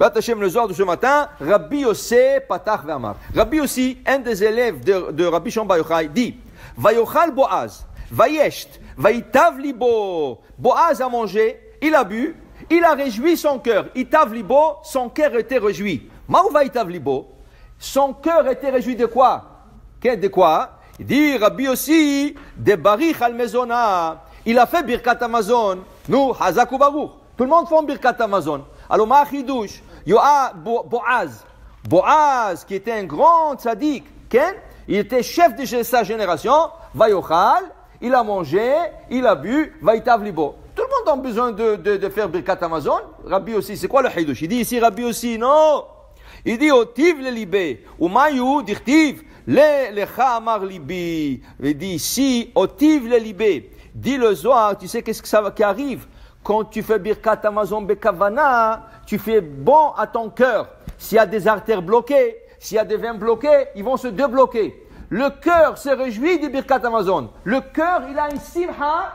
Hashem, le Zohar de ce matin, Rabbi Yossé Patach Ve'amar. Rabbi Yossi, un des élèves de Rabbi Shimon Bar Yochai, dit Vayochal Boaz, Vayesht, Vayitav Libo. Boaz a mangé, il a bu, il a réjoui son cœur. Itav Libo, son cœur était réjoui. Maou Vayitav Libo, son cœur était réjoui de quoi? De quoi? Il dit Rabbi Yossi, de Barich al Mezona. Il a fait Birkat Amazon. Nous, Hazak ou Baruch. Tout le monde fait Birkat Amazon. Alors, Ma'achidouche, Boaz. Boaz, qui était un grand tzaddik, il était chef de sa génération. Vayochal, il a mangé, il a bu, Vayitav Libo. Tout le monde a besoin de faire Birkat Amazon. Rabbi Yossi, c'est quoi le Hidouche? Il dit ici, Rabbi Yossi, non. Il dit, Otiv le libé. Ou Mayou, dirtiv, lecha amar libi. Il dit ici, Otiv le libé. Dit le Zohar, tu sais qu'est-ce que ça qui arrive? Quand tu fais Birkat Amazon Bekavana, tu fais bon à ton cœur. S'il y a des artères bloquées, s'il y a des veines bloquées, ils vont se débloquer. Le cœur se réjouit du Birkat Amazon. Le cœur, il a une simcha.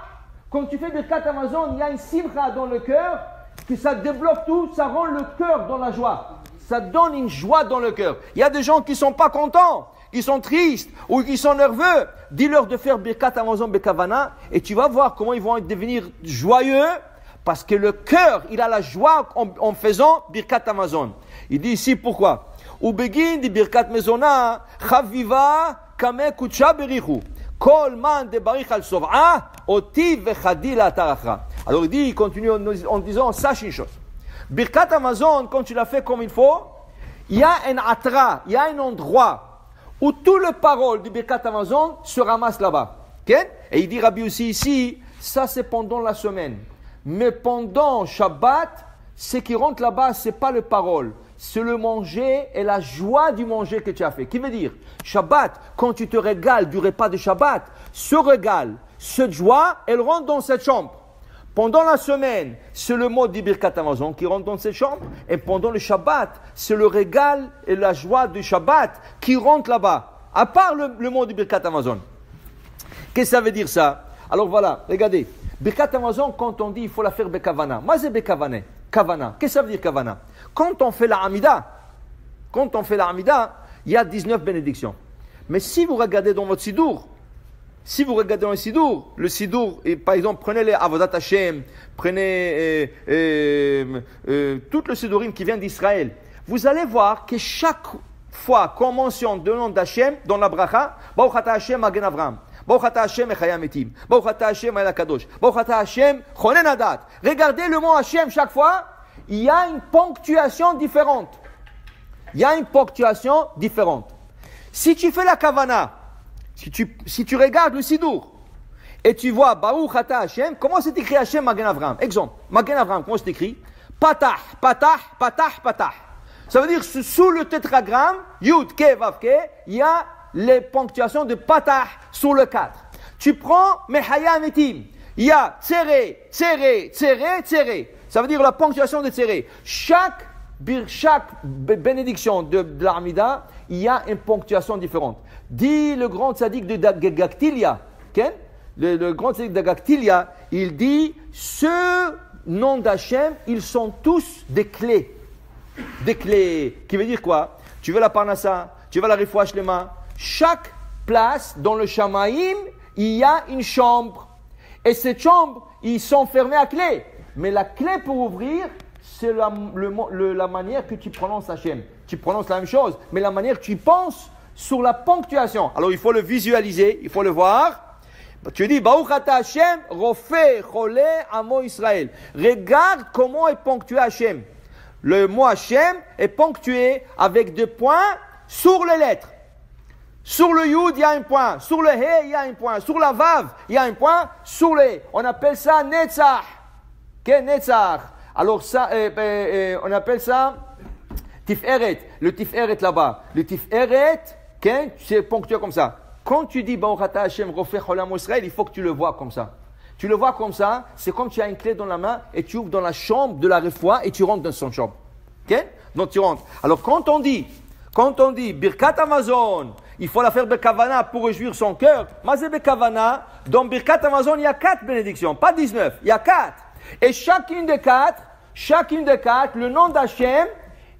Quand tu fais Birkat Amazon, il y a une simcha dans le cœur, que ça débloque tout, ça rend le cœur dans la joie. Ça donne une joie dans le cœur. Il y a des gens qui ne sont pas contents, qui sont tristes ou qui sont nerveux. Dis-leur de faire Birkat Amazon Bekavana et tu vas voir comment ils vont devenir joyeux. Parce que le cœur, il a la joie en faisant Birkat Amazon. Il dit ici pourquoi. Ou begin di Birkat Mezona, chaviva kame kutsha berichu. Kol man de barich al sov'a, otiv vechadila taracha. Alors il continue en disant, sache une chose. Birkat Amazon, quand tu l'as fait comme il faut, il y a un atra, il y a un endroit où tout le parole du Birkat Amazon se ramasse là-bas. Okay? Et il dit Rabbi aussi ici, ça c'est pendant la semaine. Mais pendant Shabbat, ce qui rentre là-bas, ce n'est pas le parole. C'est le manger et la joie du manger que tu as fait. Qui veut dire, Shabbat, quand tu te régales du repas de Shabbat, ce régal, cette joie, elle rentre dans cette chambre. Pendant la semaine, c'est le mot du Birkat Amazon qui rentre dans cette chambre. Et pendant le Shabbat, c'est le régal et la joie du Shabbat qui rentre là-bas. À part le mot du Birkat Amazon. Qu'est-ce que ça veut dire ça? Alors voilà, regardez. Birkat Amazon, quand on dit il faut la faire Bekavana. Moi, c'est Bekavana. Kavana. Qu'est-ce que ça veut dire Kavana? Quand on fait la Hamida, il y a 19 bénédictions. Mais si vous regardez dans votre Sidour, le Sidour, et par exemple, prenez les Avodat Hashem, prenez tout le Sidourim qui vient d'Israël, vous allez voir que chaque fois qu'on mentionne le nom d'Hashem dans la bracha, Baruch Ata Hashem Magen Avraham. Baruch Ata Hashem Echaya Metim. Baruch Ata Hashem El Kadosh. Baruch Ata Hashem Chonen Hadat. Regardez le mot Hashem chaque fois, il y a une ponctuation différente. Si tu fais la Kavana, si tu regardes le Sidour et tu vois Baruch Ata Hashem, comment c'est écrit Hashem Magen Avraham? Exemple, Magen Avraham, comment c'est écrit? Patah, patah, patah, patah. Ça veut dire sous le tétragramme, Yud, Ke, Vav, Ke, il y a les ponctuations de patah sur le 4. Tu prends Mechaya Metim, il y a Tsere, Tsere, Tsere, Tsere. Ça veut dire la ponctuation de Tsere. Chaque bénédiction de l'Amida, il y a une ponctuation différente. Dit le grand tzaddik de Gaktilia, le grand tzaddik de Gaktilia, il dit, ce nom d'Hachem, ils sont tous des clés. Des clés. Qui veut dire quoi? Tu veux la Parnassa, tu veux la Refoua Shlema. Chaque place dans le Shamaïm, il y a une chambre. Et cette chambre, ils sont fermés à clé. Mais la clé pour ouvrir, c'est la manière que tu prononces Hachem. Tu prononces la même chose, mais la manière que tu penses sur la ponctuation. Alors il faut le visualiser, il faut le voir. Tu dis, Baruch Ata Hashem, Rofé, Cholé, Amo Israël. Regarde comment est ponctué Hachem. Le mot Hachem est ponctué avec deux points sur les lettres. Sur le Yud, il y a un point. Sur le He, il y a un point. Sur la Vav, il y a un point. Sur les, on appelle ça Netzach. Qu'est Netzach? Alors ça, on appelle ça Tiferet. Le Tiferet là-bas. Le Tiferet, c'est ponctué comme ça. Quand tu dis Baruch Ata Hashem Rofeh Cholam Israël, il faut que tu le vois comme ça. Tu le vois comme ça, c'est comme tu as une clé dans la main et tu ouvres dans la chambre de la Refoua et tu rentres dans son chambre. Donc tu rentres. Alors quand on dit Birkat Amazon, il faut la faire Bekavana pour réjouir son cœur. Mazé Bekavana, dans Birkat Amazon, il y a 4 bénédictions, pas 19, il y a 4. Et chacune des quatre, le nom d'Hachem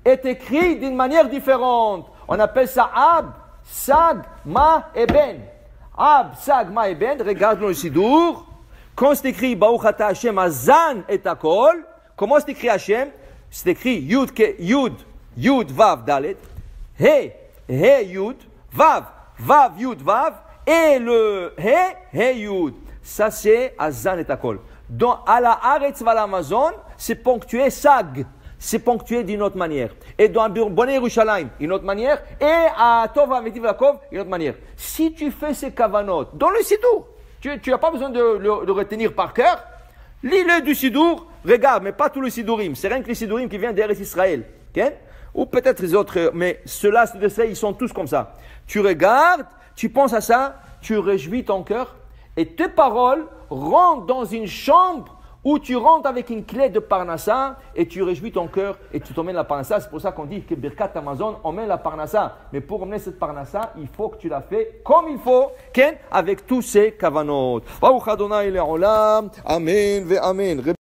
est écrit d'une manière différente. On appelle ça Ab, Sag, Ma et Ben. Ab, Sag, Ma et Ben, regarde dans le Sidour. Quand c'est écrit Baruch Ata Hashem Azan et Akol, comment c'est écrit Hashem? C'est écrit Yud, Yud, Vav, Dalet. He, Yud, Vav, Yud, Vav. Et le He, Yud. Ça c'est Azan et Akol. Dans à la Haaretz va l'Amazon, c'est ponctué Sag. C'est ponctué d'une autre manière. Et dans Bonnet Yerushalayim, une autre manière. Et à Tov Avetiv Lakov, une autre manière. Si tu fais ces kavanot dans le Sidour, tu n'as pas besoin de le retenir par cœur. Lis-le du Sidour, regarde, mais pas tout le Sidourim. C'est rien que les Sidourim qui viennent d'Eretz Israël. Okay? Ou peut-être les autres, mais ceux-là, ils sont tous comme ça. Tu regardes, tu penses à ça, tu réjouis ton cœur, et tes paroles rentrent dans une chambre où tu rentres avec une clé de Parnassa et tu réjouis ton cœur et tu t'emmènes la Parnassa. C'est pour ça qu'on dit que Birkat Amazon emmène la Parnassa. Mais pour emmener cette Parnassa, il faut que tu la fais comme il faut, avec tous ces kavanot. Baruch Adonai le'olam. Amen ve amen.